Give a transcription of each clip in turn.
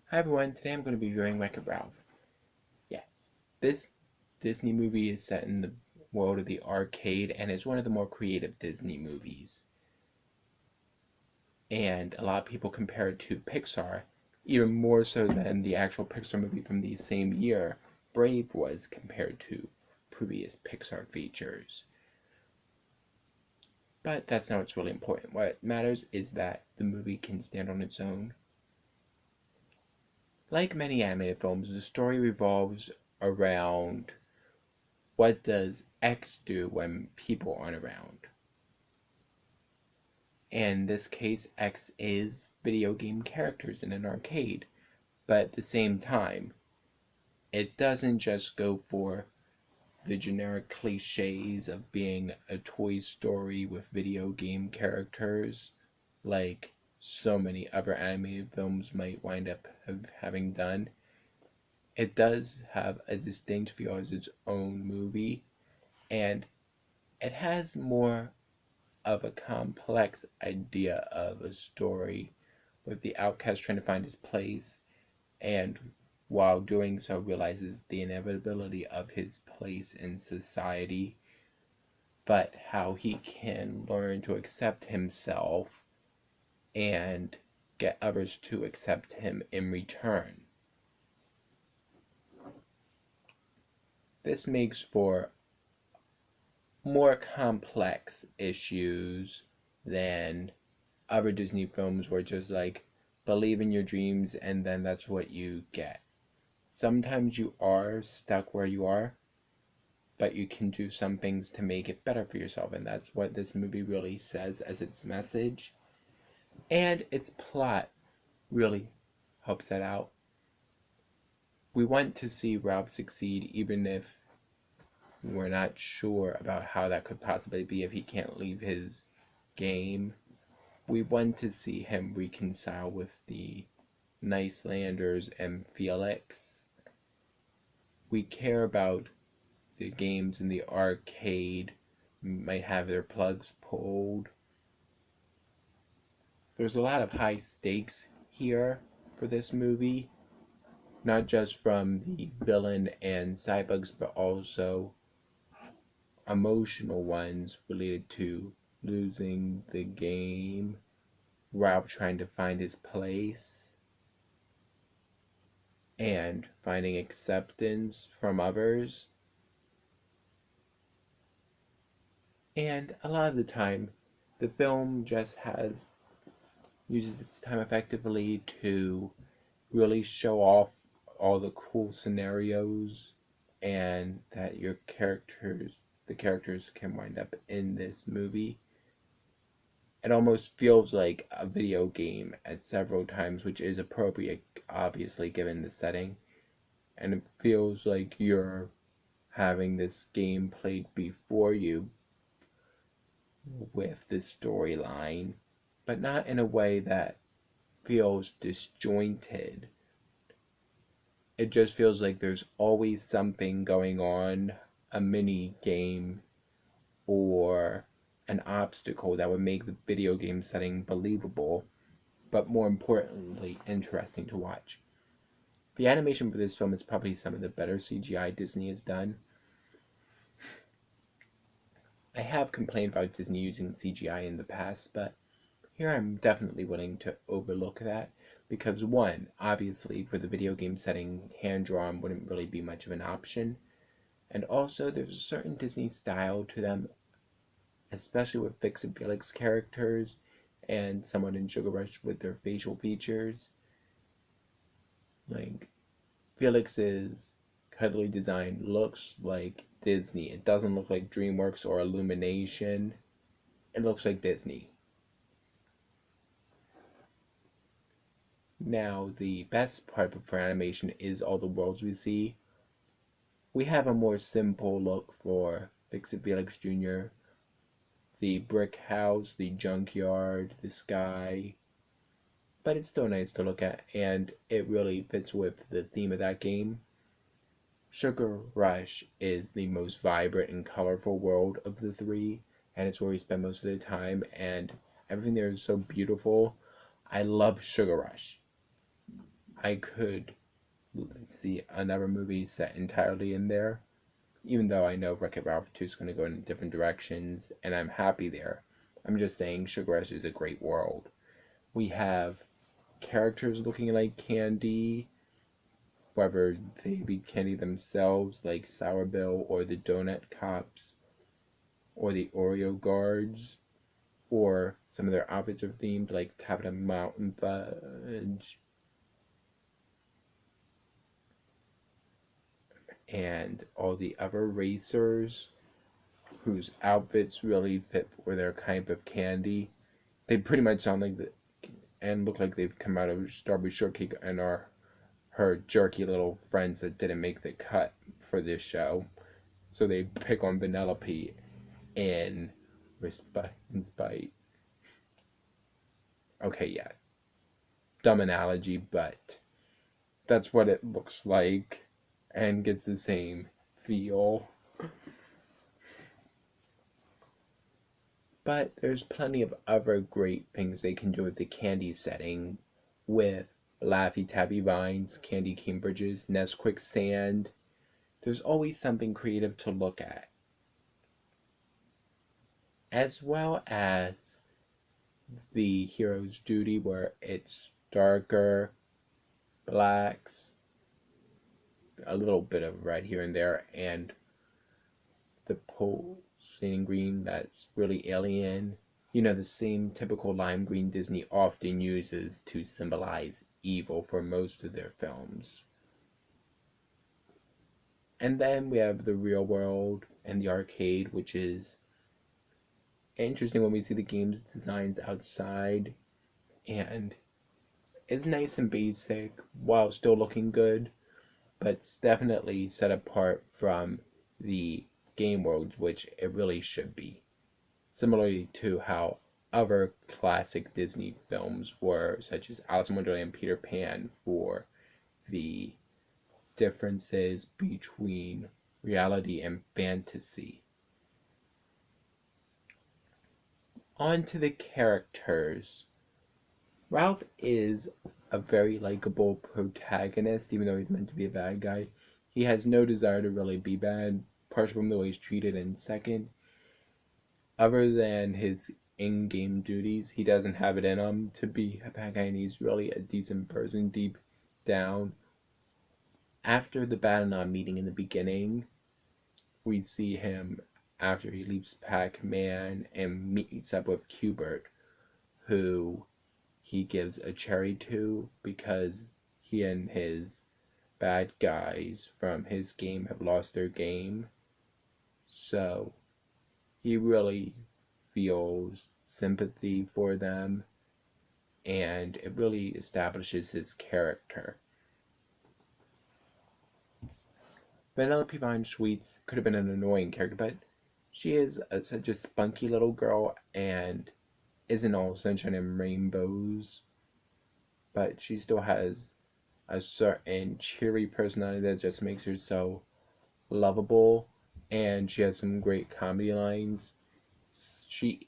Hi everyone, today I'm going to be reviewing Wreck-It Ralph. Yes, this Disney movie is set in the world of the arcade and is one of the more creative Disney movies. And a lot of people compare it to Pixar, even more so than the actual Pixar movie from the same year, Brave was compared to previous Pixar features. But that's not what's really important. What matters is that the movie can stand on its own. Like many animated films, the story revolves around what does X do when people aren't around. In this case, X is video game characters in an arcade, but at the same time, it doesn't just go for the generic cliches of being a Toy Story with video game characters, like so many other animated films might wind up having done. It does have a distinct feel as its own movie, and it has more of a complex idea of a story, with the outcast trying to find his place, and while doing so realizes the inevitability of his place in society, but how he can learn to accept himself and get others to accept him in return. This makes for more complex issues than other Disney films where just like believe in your dreams and then that's what you get. Sometimes you are stuck where you are, but you can do some things to make it better for yourself, and that's what this movie really says as its message. And its plot really helps that out. We want to see Ralph succeed, even if we're not sure about how that could possibly be if he can't leave his game. We want to see him reconcile with the Nicelanders and Felix. We care about the games in the arcade might have their plugs pulled. There's a lot of high stakes here for this movie, not just from the villain and cybugs, but also emotional ones related to losing the game, Ralph trying to find his place, and finding acceptance from others. And a lot of the time, the film just uses its time effectively to really show off all the cool scenarios and that the characters can wind up in this movie. It almost feels like a video game at several times, which is appropriate, obviously, given the setting. And it feels like you're having this game played before you with this storyline, but not in a way that feels disjointed. It just feels like there's always something going on, a mini game or an obstacle that would make the video game setting believable, but more importantly, interesting to watch. The animation for this film is probably some of the better CGI Disney has done. I have complained about Disney using CGI in the past, but here I'm definitely willing to overlook that because, one, obviously for the video game setting, hand drawn wouldn't really be much of an option, and also there's a certain Disney style to them, especially with Fix and Felix characters and someone in Sugar Rush with their facial features. Like, Felix's cuddly design looks like Disney. It doesn't look like DreamWorks or Illumination. It looks like Disney. Now, the best part for animation is all the worlds we see. We have a more simple look for Fix-It Felix Jr., the brick house, the junkyard, the sky, but it's still nice to look at, and it really fits with the theme of that game. Sugar Rush is the most vibrant and colorful world of the three, and it's where we spend most of the time, and everything there is so beautiful. I love Sugar Rush. I could see another movie set entirely in there, even though I know Wreck-It Ralph 2 is going to go in different directions, and I'm happy there. I'm just saying Sugar Rush is a great world. We have characters looking like candy, whether they be candy themselves, like Sour Bill, or the Donut Cops, or the Oreo Guards, or some of their outfits are themed like Tabitha Mountain Fudge, and all the other racers whose outfits really fit for their kind of candy. They pretty much sound like and look like they've come out of Strawberry Shortcake and are her jerky little friends that didn't make the cut for this show. So they pick on Vanellope in spite. Okay, yeah. Dumb analogy, but that's what it looks like and gets the same feel. But there's plenty of other great things they can do with the candy setting with Laffy Taffy Vines, Candy Cambridges, Nesquik Sand. There's always something creative to look at. As well as the Hero's Duty, where it's darker, blacks, a little bit of red here and there, and the pulsating green that's really alien. You know, the same typical lime green Disney often uses to symbolize evil for most of their films. And then we have the real world and the arcade, which is interesting when we see the game's designs outside, and it's nice and basic while still looking good, but it's definitely set apart from the game worlds, which it really should be. Similarly to how other classic Disney films were, such as Alice in Wonderland and Peter Pan, for the differences between reality and fantasy. On to the characters. Ralph is a very likable protagonist, even though he's meant to be a bad guy. He has no desire to really be bad, partially from the way he's treated, and second, other than his in-game duties, he doesn't have it in him to be a bad guy, and he's really a decent person deep down. After the Battlenon meeting in the beginning, we see him after he leaves Pac-Man and meets up with Q*bert, who he gives a cherry to because he and his bad guys from his game have lost their game. So he really feels sympathy for them, and it really establishes his character. Vanellope Von Schweetz could have been an annoying character, but she is such a spunky little girl and isn't all sunshine and rainbows, but she still has a certain cheery personality that just makes her so lovable, and she has some great comedy lines. She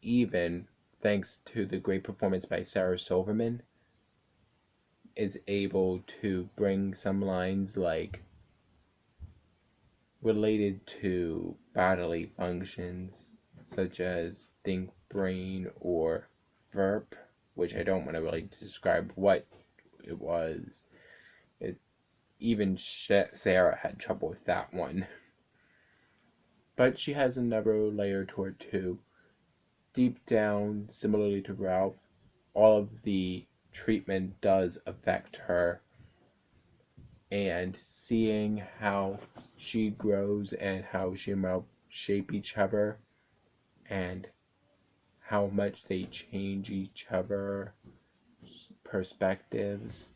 even, thanks to the great performance by Sarah Silverman, is able to bring some lines like related to bodily functions such as think brain or verp, which I don't want to really describe what it was. Even Sarah had trouble with that one. But she has another layer to her too. Deep down, similarly to Ralph, all of the treatment does affect her, and seeing how she grows and how she might shape each other and how much they change each other's perspectives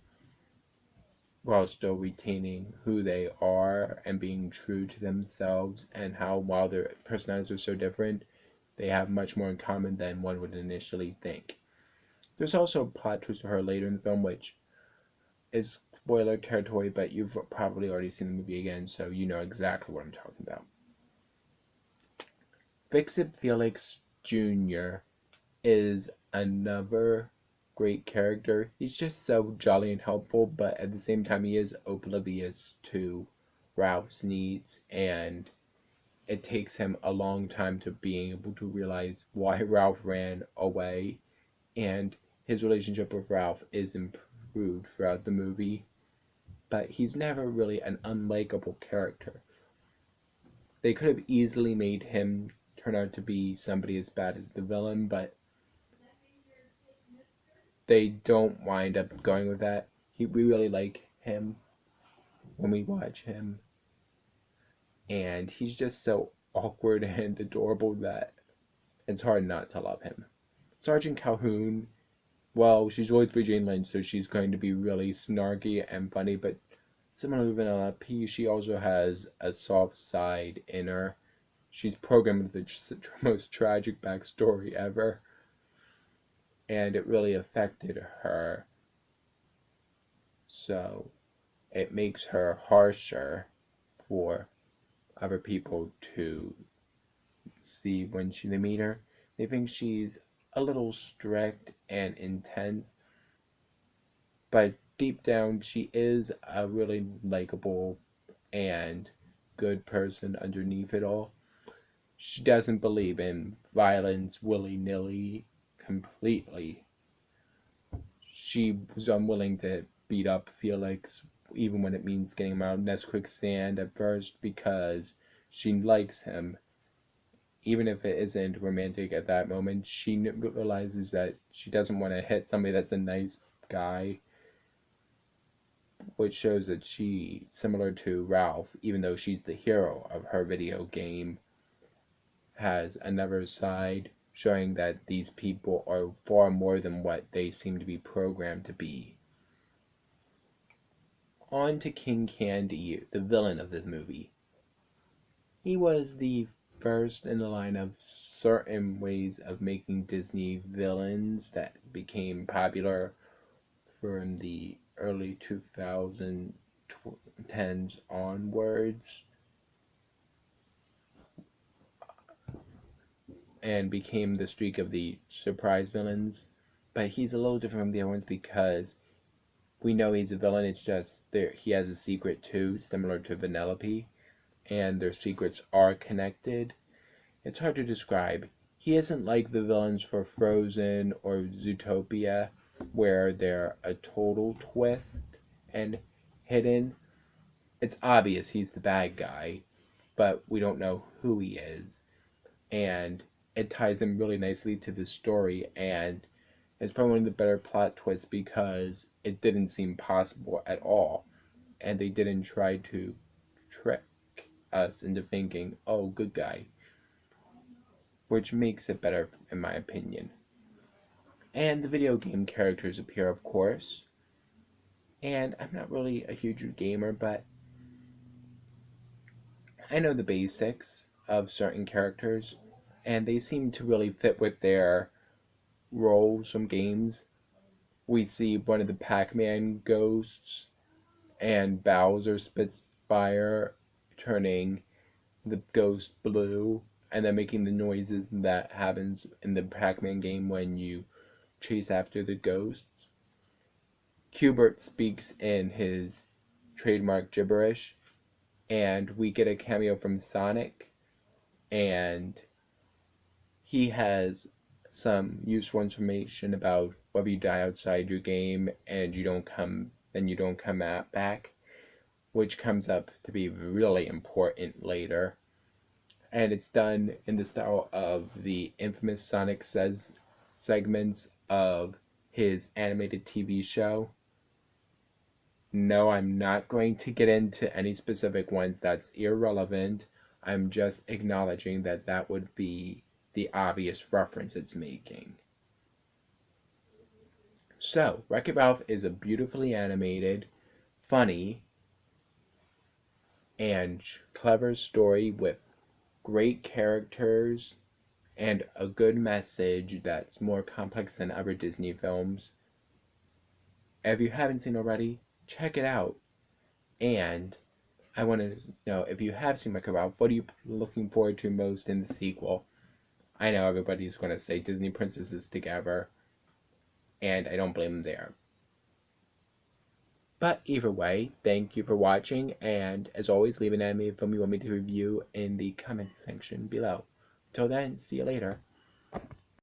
while still retaining who they are and being true to themselves, and how while their personalities are so different, they have much more in common than one would initially think. There's also a plot twist to her later in the film, which is spoiler territory, but you've probably already seen the movie again, so you know exactly what I'm talking about. Fix-It Felix Jr. is another great character. He's just so jolly and helpful, but at the same time, he is oblivious to Ralph's needs, and it takes him a long time to being able to realize why Ralph ran away, and his relationship with Ralph is improved throughout the movie, but he's never really an unlikable character. They could have easily made him turn out to be somebody as bad as the villain, but they don't wind up going with that. We really like him when we watch him, and he's just so awkward and adorable that it's hard not to love him. Sergeant Calhoun, well, she's voiced by Jane Lynch, so she's going to be really snarky and funny, but similar to Vanellope, she also has a soft side in her. She's programmed with the most tragic backstory ever, and it really affected her. So it makes her harsher for other people to see when they meet her. They think she's a little strict and intense, but deep down she is a really likable and good person underneath it all. She doesn't believe in violence willy-nilly completely. She was unwilling to beat up Felix even when it means getting him out of Nesquik at first because she likes him. Even if it isn't romantic at that moment, she realizes that she doesn't want to hit somebody that's a nice guy, which shows that she, similar to Ralph, even though she's the hero of her video game, has another side showing that these people are far more than what they seem to be programmed to be. On to King Candy, the villain of this movie. He was the first in the line of certain ways of making Disney villains that became popular from the early 2010s onwards and became the streak of the surprise villains. But he's a little different from the other ones because we know he's a villain. It's just he has a secret too, similar to Vanellope, and their secrets are connected. It's hard to describe. He isn't like the villains for Frozen or Zootopia, where they're a total twist and hidden. It's obvious he's the bad guy, but we don't know who he is. And it ties in really nicely to the story, and it's probably one of the better plot twists because it didn't seem possible at all. And they didn't try to trick us into thinking, oh, good guy, which makes it better in my opinion. And the video game characters appear, of course. And I'm not really a huge gamer, but I know the basics of certain characters, and they seem to really fit with their roles from games. We see one of the Pac-Man ghosts, and Bowser spits fire, turning the ghost blue, and then making the noises that happens in the Pac-Man game when you chase after the ghosts. Q*bert speaks in his trademark gibberish, and we get a cameo from Sonic, and he has some useful information about whether you die outside your game and you don't come back, which comes up to be really important later. And it's done in the style of the infamous Sonic Says segments of his animated TV show. No, I'm not going to get into any specific ones. That's irrelevant. I'm just acknowledging that that would be the obvious reference it's making. So, Wreck-It Ralph is a beautifully animated, funny, and clever story with great characters and a good message that's more complex than other Disney films. If you haven't seen already, check it out. And I want to know, if you have seen Wreck-It Ralph, what are you looking forward to most in the sequel? I know everybody's going to say Disney Princesses Together. and I don't blame them there. But either way, thank you for watching, and as always, leave an anime film you want me to review in the comments section below. Till then, see you later.